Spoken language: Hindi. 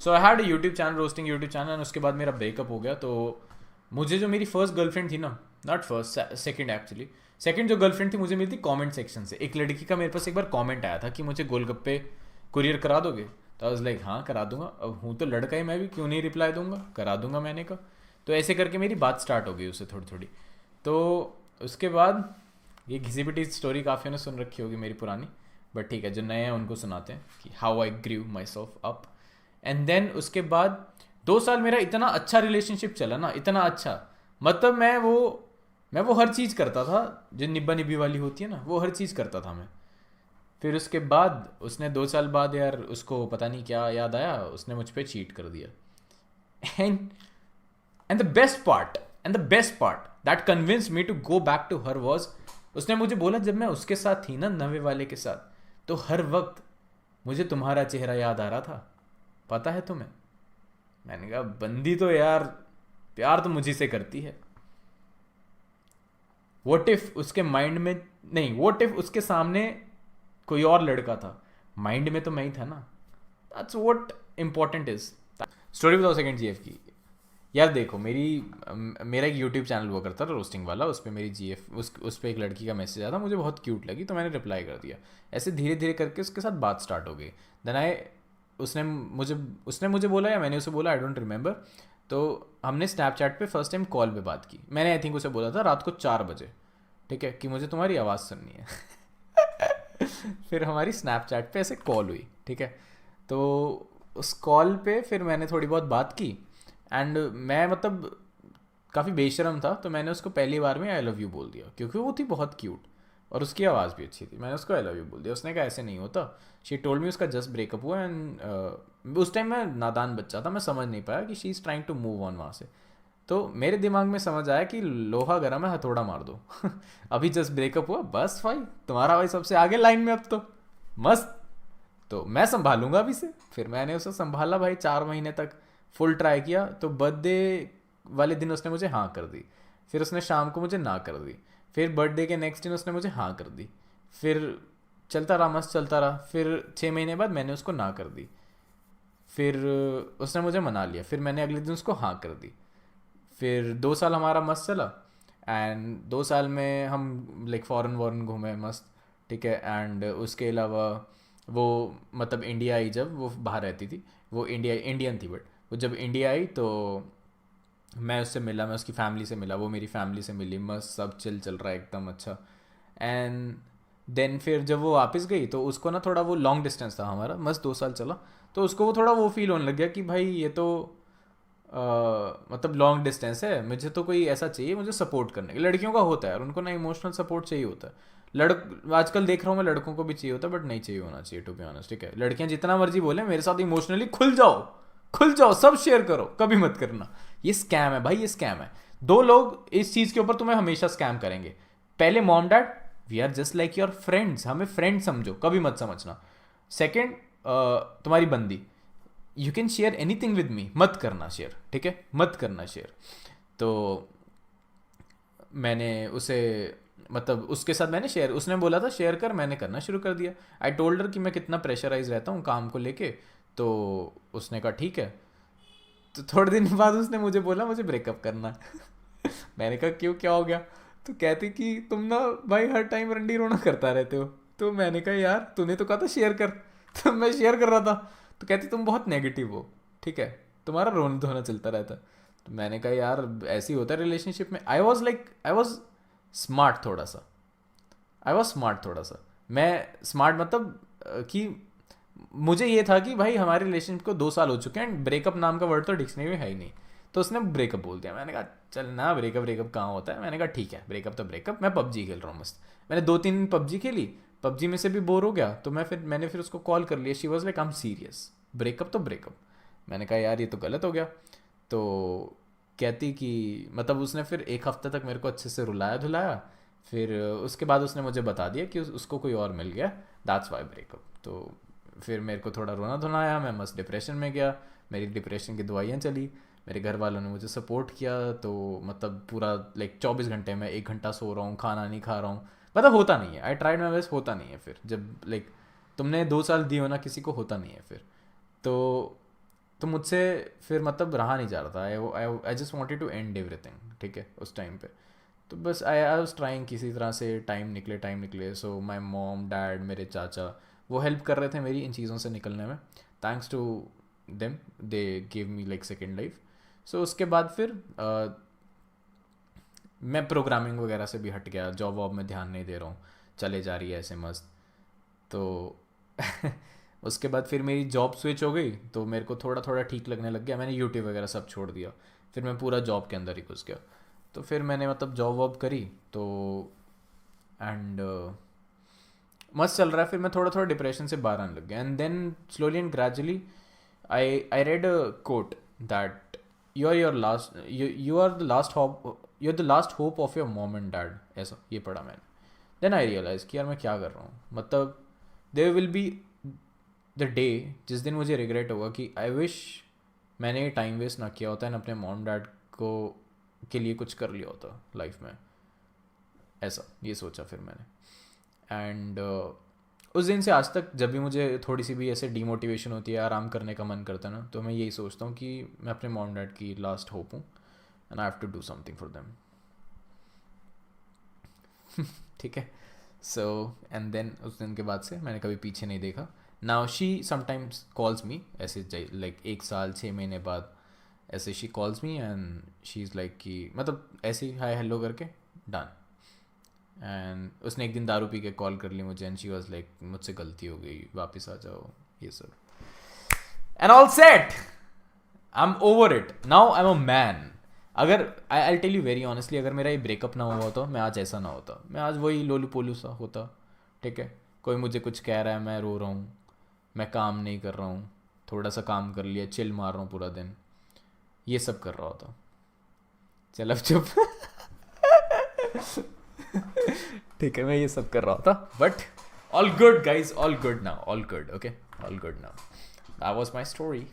So I had YouTube channel, roasting YouTube channel, and उसके बाद मेरा ब्रेकअप हो गया। तो मुझे जो मेरी फर्स्ट गर्लफ्रेंड थी ना, not first, second actually, second जो गर्लफ्रेंड थी मुझे मिली थी कमेंट सेक्शन से। एक लड़की का मेरे पास एक बार कमेंट आया था कि मुझे गोलगप्पे कुरियर करा दोगे। तो आई वाज लाइक हाँ करा दूंगा, अब हूँ तो लड़का ही मैं भी, क्यों नहीं रिप्लाई दूंगा, करा दूंगा मैंने कहा। तो ऐसे करके मेरी बात स्टार्ट हो गई उससे थोड़ी थोड़ी। तो उसके बाद ये घिसी पिटी स्टोरी काफ़ी ने सुन रखी होगी मेरी पुरानी, बट ठीक है, जो नए हैं उनको सुनाते हैं कि how I grieve myself up. And then उसके बाद 2 साल मेरा इतना अच्छा रिलेशनशिप चला ना, इतना अच्छा, मतलब मैं वो हर चीज़ करता था जो निब्बा निब्बी वाली होती है ना, वो हर चीज़ करता था मैं। फिर उसके बाद उसने 2 साल बाद यार उसको पता नहीं क्या याद आया, उसने मुझ पर चीट कर दिया। And and the best part, and the best part that convince me to go back to her was, उसने मुझे बोला जब मैं उसके साथ थी ना, नवे वाले के साथ, तो हर वक्त मुझे तुम्हारा चेहरा याद आ रहा था, पता है तुम्हें। मैंने कहा बंदी तो यार प्यार तो मुझी से करती है। वोट इफ उसके माइंड में, नहीं, वोट इफ उसके सामने कोई और लड़का था, माइंड में तो मैं ही था ना। That's what important is. Story बताओ सेकंड जीएफ की। यार देखो मेरा एक यूट्यूब चैनल हुआ करता था रोस्टिंग वाला, उस पर मेरी जीएफ उस पर एक लड़की का मैसेज आया था, मुझे बहुत क्यूट लगी तो मैंने रिप्लाई कर दिया। ऐसे धीरे धीरे करके उसके साथ बात स्टार्ट हो गई। देन आई उसने मुझे बोला या मैंने उसे बोला, आई डोंट रिमेंबर। तो हमने स्नैपचैट पे फर्स्ट टाइम कॉल पे बात की। मैंने आई थिंक उसे बोला था रात को 4 बजे, ठीक है, कि मुझे तुम्हारी आवाज़ सुननी है। फिर हमारी स्नैपचैट पे ऐसे कॉल हुई, ठीक है। तो उस कॉल पे फिर मैंने थोड़ी बहुत बात की, एंड मैं मतलब काफ़ी बेशरम था, तो मैंने उसको पहली बार में आई लव यू बोल दिया, क्योंकि वो थी बहुत क्यूट और उसकी आवाज़ भी अच्छी थी। मैंने उसको आई लव यू बोल दिया। उसने कहा ऐसे नहीं होता। शी टोल्ड मी उसका जस्ट ब्रेकअप हुआ, एंड उस टाइम मैं नादान बच्चा था, मैं समझ नहीं पाया कि she is trying to move on वहाँ से। तो मेरे दिमाग में समझ आया कि लोहा गर्म है, हथौड़ा मार दो। अभी जस्ट ब्रेकअप हुआ, बस भाई तुम्हारा भाई सबसे आगे लाइन में अब तो मस्त, तो मैं संभालूंगा अभी से। फिर मैंने उसे संभाला भाई 4 महीने तक, फुल ट्राई किया। तो बर्थडे वाले दिन उसने मुझे हाँ कर दी, फिर उसने शाम को मुझे ना कर दी, फिर बर्थडे के नेक्स्ट दिन उसने मुझे हाँ कर दी, फिर चलता रहा, मस्त चलता रहा। फिर 6 महीने बाद मैंने उसको ना कर दी, फिर उसने मुझे मना लिया, फिर मैंने अगले दिन उसको हाँ कर दी। फिर 2 साल हमारा मस्त चला, एंड 2 साल में हम लाइक फॉरेन वॉरेन घूमे मस्त, ठीक है। एंड उसके अलावा वो मतलब इंडिया आई, जब वो बाहर रहती थी, वो इंडियन थी, बट वो जब इंडिया आई तो मैं उससे मिला, मैं उसकी फैमिली से मिला, वो मेरी फैमिली से मिली, मस्त सब चिल चल रहा है एकदम अच्छा। एंड देन फिर जब वो वापस गई तो उसको ना थोड़ा, वो लॉन्ग डिस्टेंस था हमारा, मस्त 2 साल चला, तो उसको वो थोड़ा वो फील होने लग गया कि भाई ये तो मतलब लॉन्ग डिस्टेंस है, मुझे तो कोई ऐसा चाहिए मुझे सपोर्ट करने के। लड़कियों का होता है यार, उनको ना इमोशनल सपोर्ट चाहिए होता है। आजकल देख रहा हूँ मैं, लड़कों को भी चाहिए होता है, बट नहीं चाहिए होना चाहिए टू बी ऑनेस्ट, ठीक है। लड़कियां जितना मर्जी बोले मेरे साथ इमोशनली खुल जाओ, खुल जाओ, सब शेयर करो, कभी मत करना। ये स्कैम है भाई, ये स्कैम है। 2 लोग इस चीज़ के ऊपर तुम्हें हमेशा स्कैम करेंगे। पहले mom dad, we are just like your friends, हमें फ्रेंड समझो, कभी मत समझना। सेकेंड, तुम्हारी बंदी, you can share anything with me, मत करना शेयर, ठीक है, मत करना शेयर। तो मैंने उसे मतलब उसके साथ मैंने शेयर, उसने बोला था शेयर कर, मैंने करना शुरू कर दिया। आई टोल्ड हर कि मैं कितना प्रेशराइज रहता हूँ काम को लेके। तो उसने कहा ठीक है। तो थोड़े दिन बाद उसने मुझे बोला मुझे ब्रेकअप करना है। मैंने कहा क्यों, क्या हो गया। तो कहती कि तुम ना भाई हर टाइम रंडी रोना करता रहते हो। तो मैंने कहा यार तूने तो कहा था शेयर कर। तो मैं शेयर कर रहा था। तो कहती तुम बहुत नेगेटिव हो, ठीक है, तुम्हारा रोना धोना चलता रहता है। तो मैंने कहा यार ऐसे ही होता है रिलेशनशिप में। आई वॉज स्मार्ट थोड़ा सा, आई वॉज स्मार्ट थोड़ा सा। मैं स्मार्ट मतलब कि मुझे ये था कि भाई हमारे रिलेशनशिप को 2 साल हो चुके हैं, एंड ब्रेकअप नाम का वर्ड तो डिक्शनरी में है ही नहीं। तो उसने ब्रेकअप बोल दिया। मैंने कहा चल ना, ब्रेकअप ब्रेकअप कहाँ होता है। मैंने कहा ठीक है, ब्रेकअप तो ब्रेकअप, मैं पबजी खेल रहा हूँ मस्त। मैंने 2-3 पबजी खेली, पबजी में से भी बोर हो गया, तो मैंने फिर उसको कॉल कर लिया। She was like I am serious, breakup तो ब्रेकअप। मैंने कहा यार ये तो गलत हो गया। तो कहती कि मतलब उसने फिर 1 हफ्ते तक मेरे को अच्छे से रुलाया धुलाया। फिर उसके बाद उसने मुझे बता दिया कि उसको कोई और मिल गया, दैट्स वाई ब्रेकअप। तो फिर मेरे को थोड़ा रोना धोना आया, मैं मस्त डिप्रेशन में गया। मेरी डिप्रेशन की दवाइयाँ चली, मेरे घर वालों ने मुझे सपोर्ट किया। तो मतलब पूरा लाइक 24 घंटे में 1 घंटा सो रहा हूँ, खाना नहीं खा रहा हूँ, मतलब होता नहीं है। आई ट्राइड माई बेस्ट, होता नहीं है। फिर जब लाइक तुमने 2 साल दिए हो ना किसी को, होता नहीं है फिर। तो तो मुझसे फिर मतलब रहा नहीं जा रहा था, I just wanted to end everything, ठीक है, उस टाइम पे। तो बस आई वॉज ट्राइंग किसी तरह से टाइम निकले। सो माई मॉम डैड मेरे चाचा वो हेल्प कर रहे थे मेरी इन चीज़ों से निकलने में। Thanks to them they give me like second life. So उसके बाद फिर मैं प्रोग्रामिंग वगैरह से भी हट गया, जॉब वॉब में ध्यान नहीं दे रहा हूँ, चले जा रही है ऐसे मस्त। तो उसके बाद फिर मेरी जॉब स्विच हो गई, तो मेरे को थोड़ा थोड़ा ठीक लगने लग गया, मैंने यूट्यूब वगैरह सब छोड़ दिया, फिर मैं पूरा जॉब के अंदर ही घुस गया। तो फिर मैंने मतलब जॉब वॉब करी तो एंड मस्त चल रहा है। फिर मैं थोड़ा थोड़ा डिप्रेशन से बाहर आने लग गया, and then slowly and gradually I read a quote that you are the last hope, you are the last hope of your mom and dad, ऐसा ये पढ़ा मैंने। देन आई रियलाइज कि यार मैं क्या कर रहा हूँ, मतलब there will be the day जिस दिन मुझे रिग्रेट होगा कि आई विश मैंने ये टाइम वेस्ट ना किया होता एंड अपने मॉम डैड को के लिए कुछ कर लिया होता लाइफ में, ऐसा ये सोचा फिर मैंने। एंड उस दिन से आज तक जब भी मुझे थोड़ी सी भी ऐसे डीमोटिवेशन होती है, आराम करने का मन करता है ना, तो मैं यही सोचता हूँ कि मैं अपने मॉम डैड की लास्ट होप हूँ and I have to do something for them. ठीक है। सो एंड देन उस दिन के बाद से मैंने कभी पीछे नहीं देखा। Now she sometimes calls me ऐसे लाइक 1 साल 6 महीने बाद ऐसे she calls me and she is like कि मतलब ऐसे ही हाय हेलो करके डन। एंड उसने एक दिन दारू पी के कॉल कर ली मुझे एंड शी वाज लाइक मुझसे गलती हो गई, वापस आ जाओ, ये सब and all set. I am over it now, I am a man. अगर I tell you very honestly, अगर मेरा ये ब्रेकअप ना हुआ होता मैं आज ऐसा ना होता, मैं आज वही लोलू पोलू सा होता, ठीक है। कोई मुझे कुछ कह रहा है, मैं रो रहा हूँ, मैं काम नहीं कर रहा हूँ, थोड़ा सा काम कर लिया, चिल मार रहा हूँ पूरा दिन, ये सब कर रहा होता। चल अब चुप। ठीक है, मैं ये सब कर रहा था, but all good guys, all good now, all good, okay, all good now. That was my story.